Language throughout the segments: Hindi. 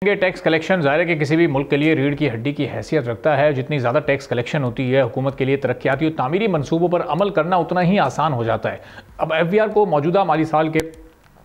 ये टैक्स कलेक्शन ज़ाहिर है कि किसी भी मुल्क के लिए रीढ़ की हड्डी की हैसियत रखता है। जितनी ज़्यादा टैक्स कलेक्शन होती है, हुकूमत के लिए तरक्याती और तामीरी मनसूबों पर अमल करना उतना ही आसान हो जाता है। अब FBR को मौजूदा माली साल के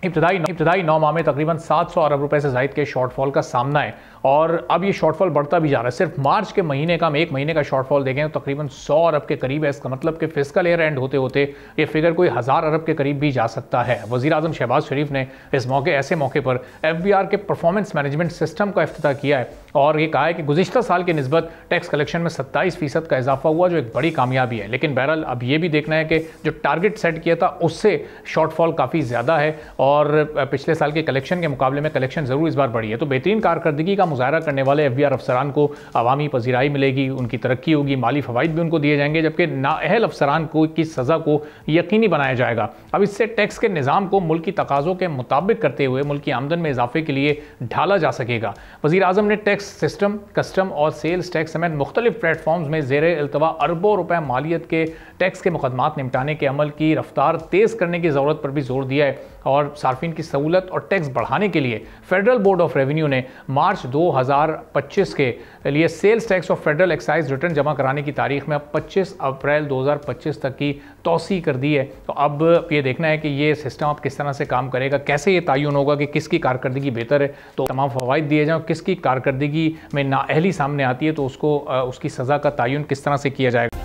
इब्तदाई 9 माह में तकरीबन 700 अरब रुपए से ज़ायद के शॉर्टफॉल का सामना है और अब ये शॉर्टफॉल बढ़ता भी जा रहा है। सिर्फ मार्च के महीने का हम एक महीने का शॉर्टफॉल देखें तो तकरीबन 100 अरब के करीब है। इसका मतलब कि फिस्कल ईयर एंड होते होते ये फिगर कोई 1000 अरब के करीब भी जा सकता है। वज़ीर आज़म शहबाज शरीफ ने ऐसे मौके पर FBR के परफॉर्मेंस मैनेजमेंट सिस्टम का इफ्तिताह किया है और ये कहा है कि गुज़िश्ता साल की निस्बत टैक्स कलेक्शन में 27% का इजाफा हुआ, जो एक बड़ी कामयाबी है। लेकिन बहरहाल अब ये भी देखना है कि जो टारगेट सेट किया था उससे शॉर्टफॉल काफ़ी ज़्यादा है और पिछले साल के कलेक्शन के मुकाबले में कलेक्शन ज़रूर इस बार बढ़ी है। तो बेहतरीन कारकर्दगी का मुजाहरा करने वाले FBR अफसरान को अवामी पजीराई मिलेगी, उनकी तरक्की होगी, माली फ़वाइद भी उनको दिए जाएंगे, जबकि नाअहल अफसरान को की सज़ा को यकीनी बनाया जाएगा। अब इससे टैक्स के निज़ाम को मुल्क की तकाज़ों के मुताबिक करते हुए मुल्क की आमदन में इजाफे के लिए ढाला जा सकेगा। वज़ीर आज़म ने टैक्स सिस्टम, कस्टम और सेल्स टैक्स समेत मुख्तलिफ प्लेटफॉर्म्स में ज़ेरे इल्तवा अरबों रुपए मालियत के टैक्स के मुकदमात निपटाने के अमल की रफ्तार तेज़ करने की ज़रूरत पर भी जोर दिया है और सार्फिन की सहूलत और टैक्स बढ़ाने के लिए फेडरल बोर्ड ऑफ रेवेन्यू ने मार्च 2025 के लिए सेल्स टैक्स और फेडरल एक्साइज रिटर्न जमा कराने की तारीख में अब 25 अप्रैल 2025 तक की तौसी कर दी है। तो अब ये देखना है कि ये सिस्टम अब किस तरह से काम करेगा, कैसे ये तयन होगा कि किसकी कारकर्दगी बेहतर है, तो तमाम फ़वाइद दिए जाएँ। किसकी कारकर्दगी में नाअहली सामने आती है तो उसको उसकी सज़ा का तयन किस तरह से किया जाएगा।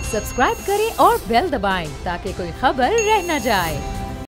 सब्सक्राइब करें और बेल दबाएं ताकि कोई खबर रह न जाए।